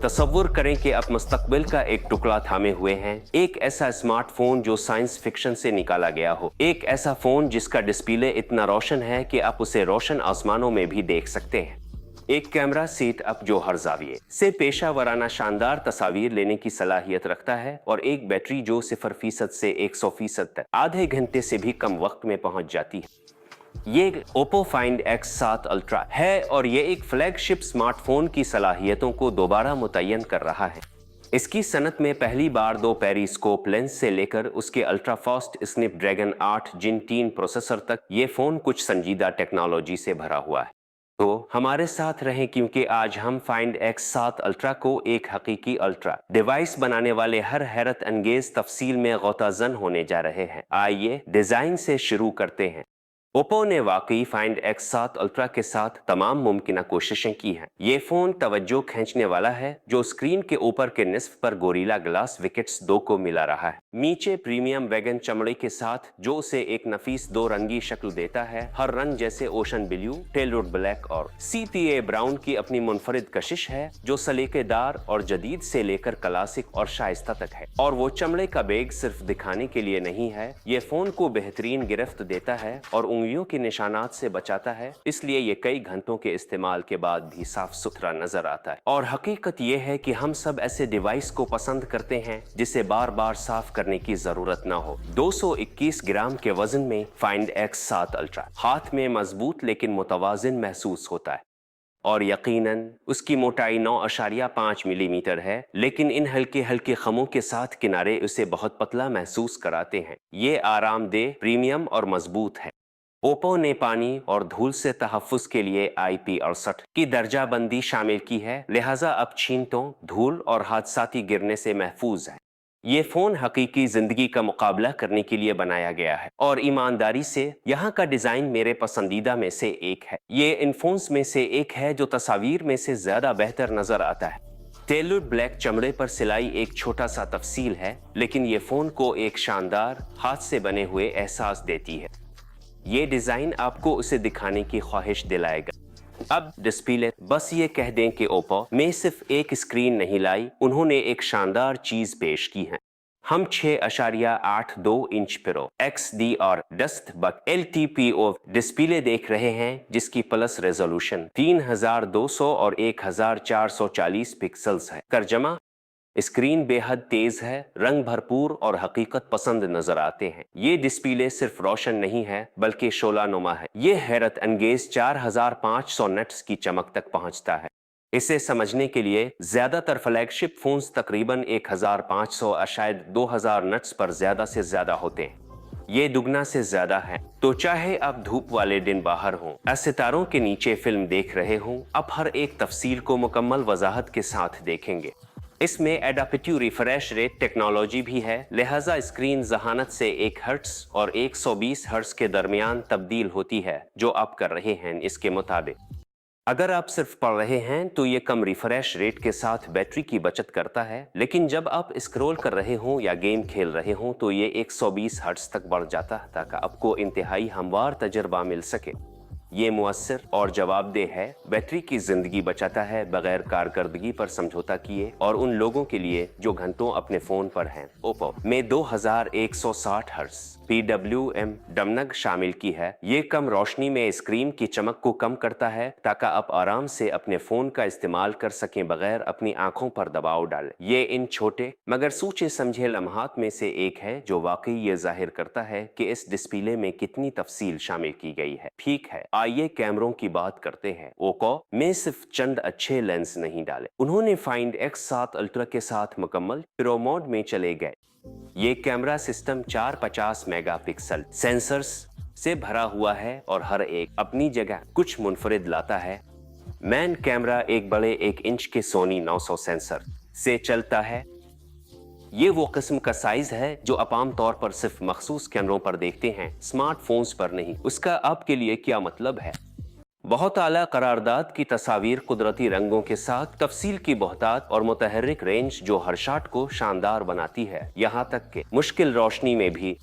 तसव्वुर करें कि आप मुस्तकबिल का एक टुकड़ा थामे हुए हैं, एक ऐसा स्मार्टफोन जो साइंस फिक्शन से निकाला गया हो, एक ऐसा फोन जिसका डिस्प्ले इतना रोशन है कि आप उसे रोशन आसमानों में भी देख सकते हैं, एक कैमरा सेट अप जो हर जाविये से पेशा वराना शानदार तस्वीर लेने की सलाहियत रखता है, और एक बैटरी जो 0% से 100% तक आधे घंटे से भी कम वक्त में पहुंच जाती है। ये Oppo Find X7 Ultra है और ये एक फ्लैगशिप स्मार्टफोन की सलाहियतों को दोबारा मुतय्यन कर रहा है। इसकी सनत में पहली बार 2 पेरिस्कोप लेंस से लेकर उसके ultra fast Snapdragon 8 Gen 3 processor तक ये फोन कुछ संजीदा टेक्नोलॉजी से भरा हुआ है। तो हमारे साथ रहें, क्योंकि आज हम Find X7 Ultra को एक हकीकी अल्ट्रा डिवाइस बनाने वाले हर हैरत अंगेज तफसील में गौताजन होने जा रहे हैं। आइए डिजाइन से शुरू करते हैं। ओप्पो ने वाकई Find X7 Ultra के साथ तमाम मुमकिन कोशिशें की हैं। ये फोन तवज्जो खींचने वाला है, जो स्क्रीन के ऊपर के निस्फ पर गोरिल्ला ग्लास विकेट्स 2 को मिला रहा है, नीचे प्रीमियम वैगन चमड़े के साथ जो उसे एक नफीस 2 रंगी शक्ल देता है। हर रंग जैसे ओशन ब्लू, टेलवुड ब्लैक और CTA ब्राउन की अपनी मुनफरिद कशिश है, जो सलीकेदार और जदीद से लेकर क्लासिक और शाइस्ता तक है। और वो चमड़े का बैग सिर्फ दिखाने के लिए नहीं है, ये फोन को बेहतरीन गिरफ्त देता है और उंगलियों के निशानात से बचाता है, इसलिए ये कई घंटों के इस्तेमाल के बाद भी साफ सुथरा नजर आता है। और हकीकत ये है कि हम सब ऐसे डिवाइस को पसंद करते हैं जिसे बार बार साफ करने की जरूरत ना हो। 221 ग्राम के वजन में Find X7 Ultra हाथ में मजबूत लेकिन मुतवाजिन महसूस होता है, और यकीनन उसकी मोटाई 9.5 मिलीमीटर है, लेकिन इन हल्के हल्के खमों के साथ किनारे उसे बहुत पतला महसूस कराते हैं। ये आरामदेह, प्रीमियम और मजबूत है। ओप्पो ने पानी और धूल से तहफ़्फ़ुज़ के लिए IP68 की दर्जा बंदी शामिल की है, लिहाजा अब छींटों, धूल और हादसाती गिरने से महफूज है। ये फोन हकीकी जिंदगी का मुकाबला करने के लिए बनाया गया है, और ईमानदारी से यहाँ का डिजाइन मेरे पसंदीदा में से एक है। ये इन फोन्स में से एक है जो तस्वीर में से ज्यादा बेहतर नजर आता है। टेलवुड ब्लैक चमड़े पर सिलाई एक छोटा सा तफसील है, लेकिन ये फोन को एक शानदार हाथ से बने हुए एहसास देती है। ये डिजाइन आपको उसे दिखाने की ख्वाहिश दिलाएगा। अब डिस्प्ले, बस ये कह दें कि ओप्पो में सिर्फ एक स्क्रीन नहीं लाई, उन्होंने एक शानदार चीज पेश की है। हम 6.82 इंच प्रो XDR डस्ट बक LTPO डिस्प्ले देख रहे हैं, जिसकी प्लस रेजोल्यूशन 3200 और 1440 पिक्सल्स है। कर्जमा, स्क्रीन बेहद तेज है, रंग भरपूर और हकीकत पसंद नजर आते हैं। ये डिस्प्ले सिर्फ रोशन नहीं है बल्कि शोला नुमा है। ये हैरत अंगेज 4500 नट्स की चमक तक पहुंचता है। इसे समझने के लिए ज्यादातर फ्लैगशिप फोन्स तकरीबन 1500 या शायद 2000 नट्स पर ज्यादा से ज्यादा होते हैं। ये दुगना से ज्यादा है। तो चाहे आप धूप वाले दिन बाहर हों या सितारों के नीचे फिल्म देख रहे हों, आप हर एक तफसील को मुकम्मल वजाहत के साथ देखेंगे। इसमें एडाप्टिव रिफ्रेश रेट टेक्नोलॉजी भी है, लिहाजा स्क्रीन जहानत से 1 हर्ट्ज और 120 हर्ट्ज के दरमियान तब्दील होती है, जो आप कर रहे हैं इसके मुताबिक। अगर आप सिर्फ पढ़ रहे हैं तो ये कम रिफ्रेश रेट के साथ बैटरी की बचत करता है, लेकिन जब आप स्क्रॉल कर रहे हों या गेम खेल रहे हों तो ये 120 हर्ट्ज तक बढ़ जाता है, ताकि आपको इंतहाई हमवार तजर्बा मिल सके। ये मुअस्सर और जवाबदेह है, बैटरी की जिंदगी बचाता है बगैर कारकर्दगी पर समझौता किए, और उन लोगों के लिए जो घंटों अपने फोन पर हैं। ओप्पो में 2160 हर्ट्ज PWM डमनग शामिल की है। ये कम रोशनी में स्क्रीन की चमक को कम करता है, ताकि आप आराम से अपने फोन का इस्तेमाल कर सकें बगैर अपनी आंखों पर दबाव डालें। ये इन छोटे मगर सोचे समझे लम्हात में से एक है जो वाकई ये जाहिर करता है कि इस डिस्प्ले में कितनी तफसील शामिल की गई है। ठीक है, आइए कैमरों की बात करते हैं। ओप्पो में सिर्फ चंद अच्छे लेंस नहीं डाले, उन्होंने Find X7 Ultra के साथ मुकम्मल प्रो मोड में चले गए। ये कैमरा सिस्टम 450 मेगापिक्सल सेंसर्स से भरा हुआ है और हर एक अपनी जगह कुछ मुनफरिद लाता है। मैन कैमरा एक बड़े 1 इंच के सोनी 900 सेंसर से चलता है। ये वो किस्म का साइज है जो आप आम तौर पर सिर्फ मखसूस कैमरों पर देखते हैं, स्मार्टफोन्स पर नहीं। उसका आपके लिए क्या मतलब है? बहुत आला करारदाद की तस्वीर, कुदरती रंगों के साथ तफसील की बहुतात और मुतहर्रिक रेंज जो हर शॉट को शानदार बनाती है। यहाँ तक कि मुश्किल रोशनी में भी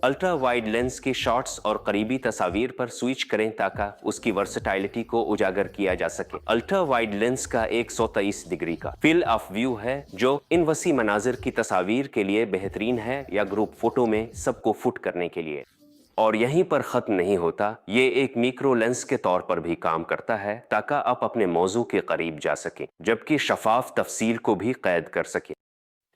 अल्ट्रा वाइड लेंस के शॉट्स और करीबी तस्वीर पर स्विच करें ताकि उसकी वर्सेटाइलिटी को उजागर किया जा सके। अल्ट्रा वाइड लेंस का 123 डिग्री का फील्ड ऑफ व्यू है जो इन वसी मनाजिर की तस्वीर के लिए बेहतरीन है या ग्रुप फोटो में सबको फुट करने के लिए। और यहीं पर ख़त्म नहीं होता, ये एक मिक्रो लेंस के तौर पर भी काम करता है ताकि आप अपने मौजू के करीब जा सकें जबकि शफाफ तफसील को भी कैद कर सकें।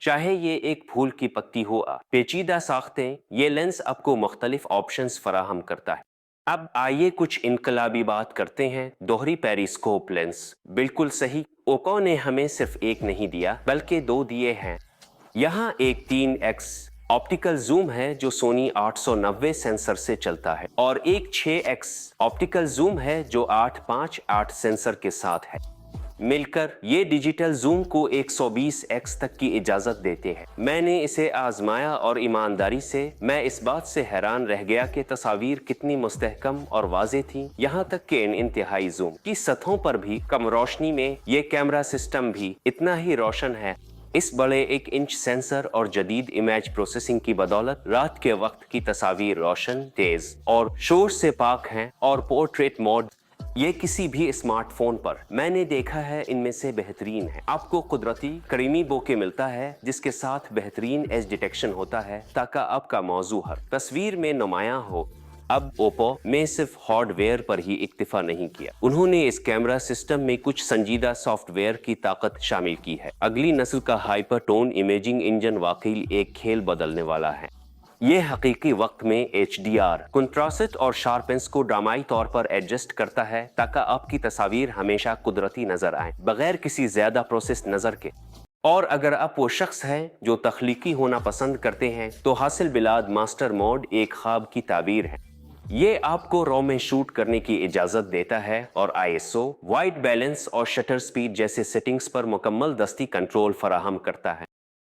चाहे ये एक फूल की पत्ती हो पेचीदा साख्तें, ये लेंस आपको मुख्तलिफ ऑप्शंस फराहम करता है। अब आइए कुछ इनकलाबी बात करते हैं दोहरी पेरिस्कोप लेंस। बिल्कुल सही, ओप्पो ने हमें सिर्फ एक नहीं दिया बल्कि दो दिए हैं। यहाँ एक 3x ऑप्टिकल जूम है जो सोनी 890 सेंसर से चलता है और एक 6x ऑप्टिकल जूम है जो 858 सेंसर के साथ है। मिलकर ये डिजिटल जूम को 120x तक की इजाजत देते हैं। मैंने इसे आजमाया और ईमानदारी से मैं इस बात से हैरान रह गया कि तस्वीर कितनी मुस्तहकम और वाज़ेह थी। यहाँ तक कि इन इंतहाई जूम की सतहों पर भी कम रोशनी में ये कैमरा सिस्टम भी इतना ही रोशन है। इस बड़े 1 इंच सेंसर और जदीद इमेज प्रोसेसिंग की बदौलत रात के वक्त की तस्वीर रोशन, तेज और शोर से पाक हैं। और पोर्ट्रेट मोड ये किसी भी स्मार्टफोन पर मैंने देखा है इनमें से बेहतरीन है। आपको कुदरती करीमी बोके मिलता है जिसके साथ बेहतरीन एज डिटेक्शन होता है ताकि आपका मौजू हर तस्वीर में नुमायां हो। अब ओप्पो में सिर्फ हार्डवेयर पर ही इक्तिफा नहीं किया, उन्होंने इस कैमरा सिस्टम में कुछ संजीदा सॉफ्टवेयर की ताकत शामिल की है। अगली नस्ल का हाइपर टोन इमेजिंग इंजन वाकई एक खेल बदलने वाला है। ये हकीकी वक्त में HDR कंट्रास्ट और शार्पेंस को ड्रामाई तौर पर एडजस्ट करता है ताकि आपकी तस्वीर हमेशा कुदरती नजर आए बगैर किसी ज्यादा प्रोसेस नजर के। और अगर आप वो शख्स हैं जो तख्लीकी होना पसंद करते हैं तो हासिल बिलाद मास्टर मोड एक ख्वाब की ताबीर है। ये आपको रॉ में शूट करने की इजाजत देता है और ISO, वाइट बैलेंस और शटर स्पीड जैसे सेटिंग्स पर मुकम्मल दस्ती कंट्रोल फराहम करता है।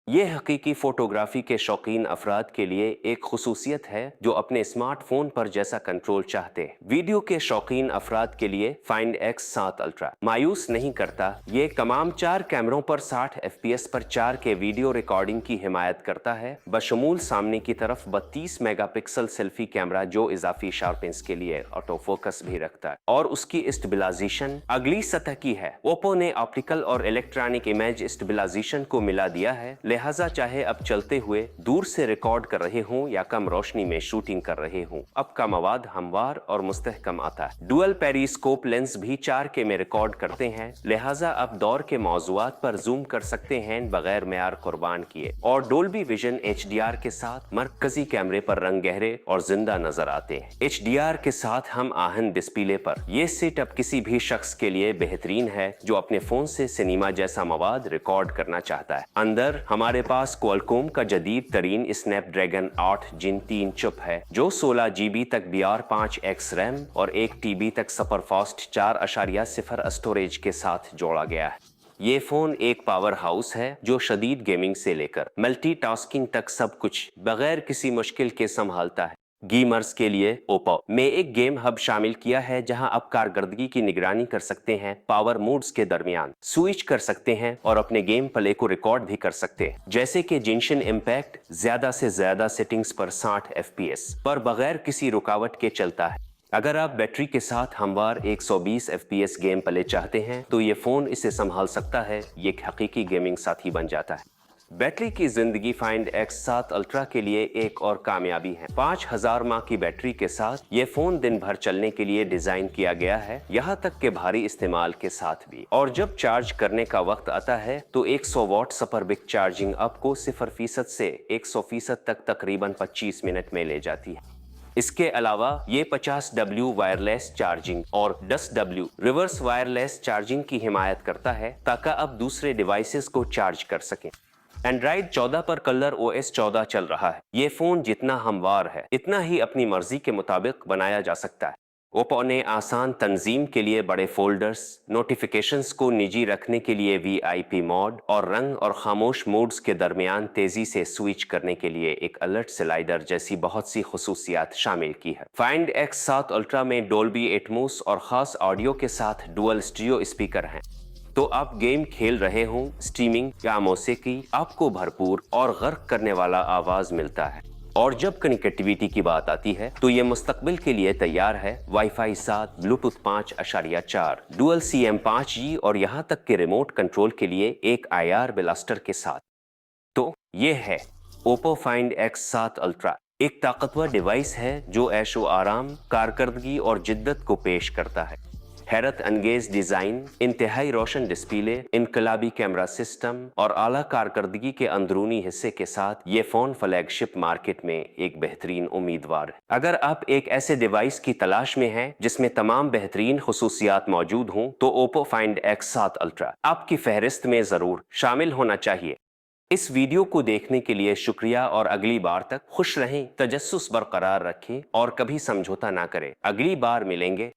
ये हकीकी फोटोग्राफी के शौकीन अफराद के लिए एक खुसूसियत है जो अपने स्मार्टफोन पर जैसा कंट्रोल चाहते हैं। वीडियो के शौकीन अफराद के लिए फाइंड X7 अल्ट्रा मायूस नहीं करता। ये तमाम 4 कैमरों पर 60 FPS पर 4K वीडियो रिकॉर्डिंग की हिमायत करता है, बशमूल सामने की तरफ 32 मेगापिक्सल सेल्फी कैमरा जो इजाफी शार्पेंस के लिए ऑटो फोकस भी रखता है और उसकी स्टेबलाइजेशन अगली सतह की है। ओप्पो ने ऑप्टिकल और इलेक्ट्रॉनिक इमेज स्टेबलाइजेशन को मिला दिया है, लिहाजा चाहे अब चलते हुए दूर से रिकॉर्ड कर रहे हों या कम रोशनी में शूटिंग कर रहे हों, अब का मवाद हमवार और मुस्तहकम आता है। डुअल पेरिस्कोप लेंस भी 4K में रिकॉर्ड करते हैं, लिहाजा अब दौर के मौजुआत पर जूम कर सकते हैं बगैर मेयार कुर्बान किए। और डोल्बी विजन HDR के साथ मरकजी कैमरे पर रंग गहरे और जिंदा नजर आते हैं। HDR के साथ हम आहन डिस्प्ले पर यह सेटअप किसी भी शख्स के लिए बेहतरीन है जो अपने फोन से सिनेमा जैसा मवाद रिकॉर्ड करना चाहता है। अंदर हमारे पास क्वालकॉम का जदीद तरीन स्नैपड्रैगन 8 जिन 3 चिप है जो 16 GB तक DR5X रैम और 1 TB तक सुपरफास्ट 4.0 स्टोरेज के साथ जोड़ा गया है। ये फोन एक पावर हाउस है जो शदीद गेमिंग से लेकर मल्टीटास्किंग तक सब कुछ बगैर किसी मुश्किल के संभालता है। गेमर्स के लिए ओप्पो में एक गेम हब शामिल किया है जहां आप कारकर्दगी की निगरानी कर सकते हैं, पावर मोड्स के दरमियान स्विच कर सकते हैं और अपने गेम प्ले को रिकॉर्ड भी कर सकते हैं, जैसे कि जिंशन इम्पैक्ट ज्यादा से ज्यादा सेटिंग्स पर 60 FPS पर बगैर किसी रुकावट के चलता है। अगर आप बैटरी के साथ हमवार 120 FPS गेम प्ले चाहते हैं तो ये फोन इसे संभाल सकता है, ये एक हकीकी गेमिंग साथी बन जाता है। बैटरी की जिंदगी फाइंड X7 अल्ट्रा के लिए एक और कामयाबी है। 5000 माह की बैटरी के साथ ये फोन दिन भर चलने के लिए डिजाइन किया गया है, यहाँ तक के भारी इस्तेमाल के साथ भी। और जब चार्ज करने का वक्त आता है तो 100 वॉट सुपर बिग चार्जिंग आपको 0% से 100% तक तकरीबन 25 मिनट में ले जाती है। इसके अलावा ये 50W वायरलेस चार्जिंग और 10W रिवर्स वायरलेस चार्जिंग की हिमायत करता है ताकि आप दूसरे डिवाइसेस को चार्ज कर सकें। एंड्रॉइड 14 पर कलर OS 14 चल रहा है। ये फोन जितना हमवार है इतना ही अपनी मर्जी के मुताबिक बनाया जा सकता है। ओप्पो ने आसान तंजीम के लिए बड़े फोल्डर्स, नोटिफिकेशंस को निजी रखने के लिए VIP मोड और रंग और खामोश मोड्स के दरमियान तेजी से स्विच करने के लिए एक अलर्ट स्लाइडर जैसी बहुत सी खुसूसियात शामिल की है। फाइंड X7 अल्ट्रा में डोल्बी एटमॉस और खास ऑडियो के साथ डुअल स्टीरियो स्पीकर हैं, तो आप गेम खेल रहे हों, स्ट्रीमिंग या मौसीकी, आपको भरपूर और गर्क करने वाला आवाज मिलता है। اور جب کنیکٹیویٹی کی بات آتی ہے تو یہ مستقبل کے لیے تیار ہے wi fi 7، Bluetooth 5.4، dual CM5G اور یہاں تک کہ ریموٹ کنٹرول کے لیے ایک IR بلاسٹر کے ساتھ۔ تو یہ ہے اوپو فائنڈ X7 الٹرا، ایک طاقتور ڈیوائس ہے جو عیش و آرام، کارکردگی اور جدت کو پیش کرتا ہے۔ حیرت انگیز ڈیزائن، انتہائی روشن ڈسپلے، انقلابی کیمرہ سسٹم اور اعلیٰ کارکردگی کے اندرونی حصے کے ساتھ یہ فون فلیگ شپ مارکیٹ میں ایک بہترین امیدوار ہے۔ اگر آپ ایک ایسے ڈیوائس کی تلاش میں ہیں جس میں تمام بہترین خصوصیات موجود ہوں تو اوپو فائنڈ X7 الٹرا آپ کی فہرست میں ضرور شامل ہونا چاہیے۔ اس ویڈیو کو دیکھنے کے لیے شکریہ اور اگلی بار تک خوش رہیں، تجسس برقرار رکھیں اور کبھی سمجھوتا نہ کریں۔ اگلی بار ملیں گے